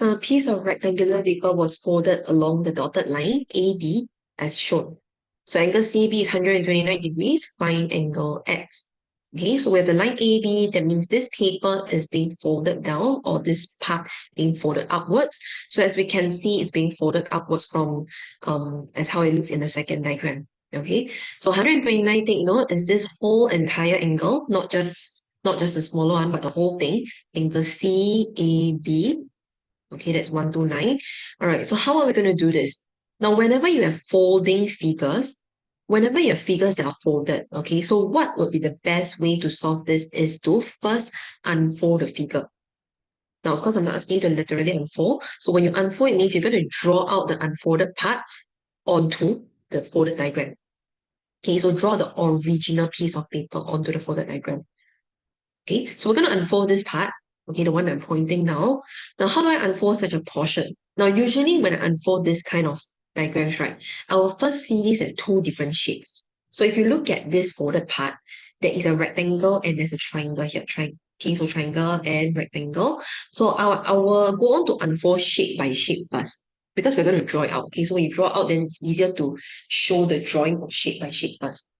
A piece of rectangular paper was folded along the dotted line AB as shown. So angle CB is 129 degrees, find angle X. Okay, so we have the line AB, that means this paper is being folded down, or this part being folded upwards. So as we can see, it's being folded upwards from as how it looks in the second diagram. Okay, so 129, take note, is this whole entire angle, not just the smaller one, but the whole thing, angle CAB. Okay, that's 129. All right, so how are we going to do this? Now, whenever you have folding figures, whenever you have figures that are folded, okay, so what would be the best way to solve this is to first unfold the figure. Now, of course, I'm not asking you to literally unfold. So when you unfold, it means you're going to draw out the unfolded part onto the folded diagram. Okay, so draw the original piece of paper onto the folded diagram. Okay, so we're going to unfold this part. Okay, the one I'm pointing now. Now, how do I unfold such a portion? Now, usually when I unfold this kind of diagrams, right, I will first see this as two different shapes. So if you look at this folded part, there is a rectangle and there's a triangle here. Okay, so triangle and rectangle. So I will go on to unfold shape by shape first, because we're going to draw it out. Okay, so when you draw out, then it's easier to show the drawing of shape by shape first.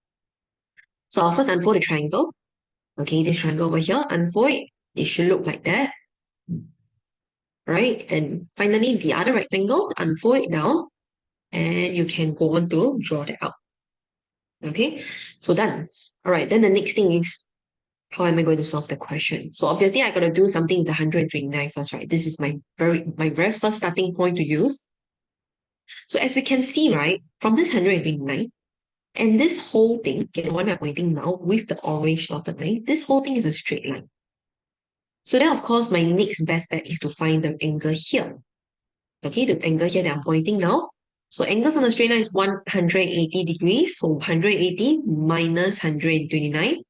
So I'll first unfold the triangle. Okay, this triangle over here, unfold it. It should look like that, right? And finally, the other rectangle, unfold it down, and you can go on to draw that out. Okay, so done. All right, then the next thing is, how am I going to solve the question? So obviously, I got to do something with the 129 first, right? This is my very first starting point to use. So as we can see, right, from this 129, and this whole thing, okay, the one I'm pointing now with the orange dotted line, this whole thing is a straight line. So then, of course, my next best bet is to find the angle here. Okay, the angle here that I'm pointing now. So angles on the straight line is 180 degrees. So 180 minus 129.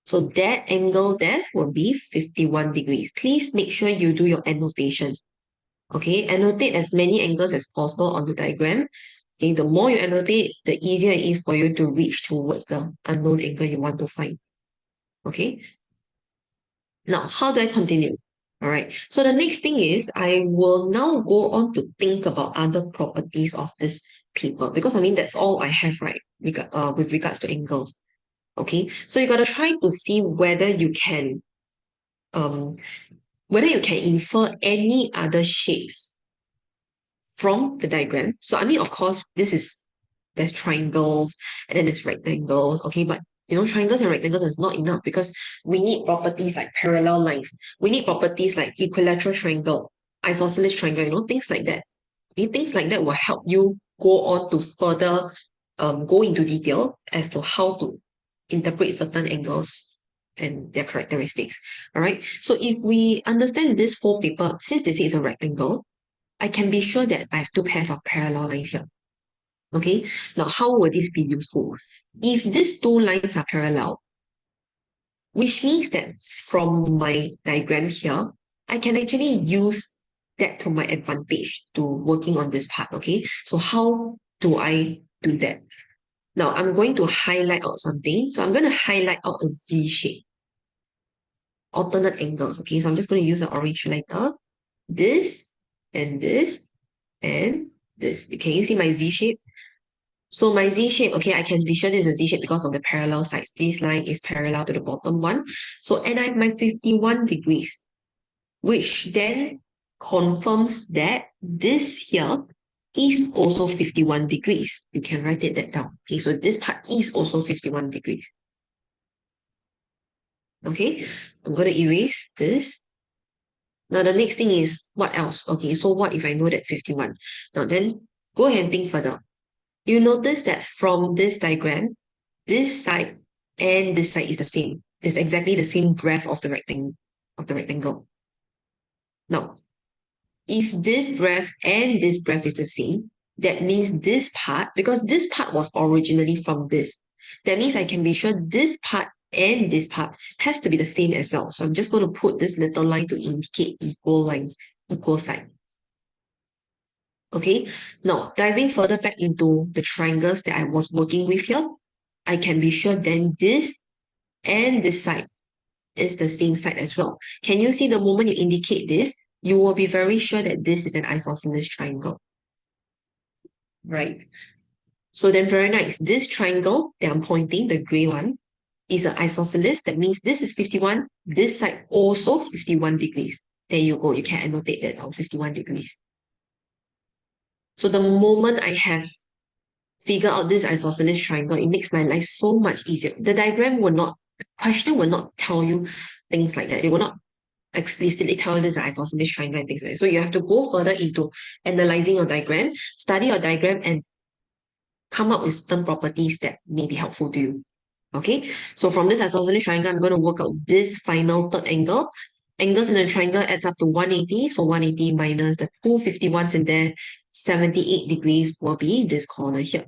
So that angle there will be 51 degrees. Please make sure you do your annotations. Okay, annotate as many angles as possible on the diagram. Okay, the more you annotate, the easier it is for you to reach towards the unknown angle you want to find. Okay, now, how do I continue? All right. So the next thing is I will now go on to think about other properties of this paper, because I mean that's all I have, right? With regards to angles. Okay. So you gotta try to see um whether you can infer any other shapes from the diagram. So I mean, of course, there's triangles and then there's rectangles, okay, but triangles and rectangles is not enough, because we need properties like parallel lines. We need properties like equilateral triangle, isosceles triangle, things like that. Okay, things like that will help you go on to further go into detail as to how to interpret certain angles and their characteristics. All right. So if we understand this whole paper, since they say it's a rectangle, I can be sure that I have two pairs of parallel lines here. Okay, now how will this be useful? If these two lines are parallel, which means that from my diagram here, I can actually use that to my advantage to working on this part, okay? So how do I do that? Now I'm going to highlight out something. So I'm going to highlight out a Z shape, alternate angles, okay? So I'm just going to use an orange highlighter. This and this and this. Can you see my Z shape? So my Z shape, okay, I can be sure this is a Z shape because of the parallel sides. This line is parallel to the bottom one. So, and I have my 51 degrees, which then confirms that this here is also 51 degrees. You can write that down. Okay, so this part is also 51 degrees. Okay, I'm going to erase this. Now, the next thing is what else? Okay, so what if I know that 51? Now, then go ahead and think further. You notice that from this diagram, this side and this side is the same. It's exactly the same breadth of the rectangle. Now, if this breadth and this breadth is the same, that means this part, because this part was originally from this, that means I can be sure this part and this part has to be the same as well. So I'm just going to put this little line to indicate equal lines, equal side. Okay, now diving further back into the triangles that I was working with here, I can be sure then this and this side is the same side as well. Can you see the moment you indicate this, you will be very sure that this is an isosceles triangle, right? So then very nice. This triangle that I'm pointing, the gray one, is an isosceles. That means this is 51. This side also 51 degrees. There you go. You can annotate that on 51 degrees. So the moment I have figured out this isosceles triangle, it makes my life so much easier. The question will not tell you things like that. It will not explicitly tell you this is an isosceles triangle and things like that. So you have to go further into analyzing your diagram, study your diagram, and come up with certain properties that may be helpful to you. Okay, so from this isosceles triangle, I'm going to work out this final third angle. Angles in a triangle adds up to 180. So 180 minus the 251s in there, 78 degrees will be this corner here.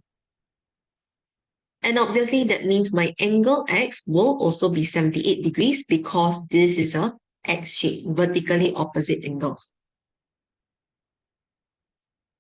And obviously that means my angle X will also be 78 degrees because this is a X shape, vertically opposite angles.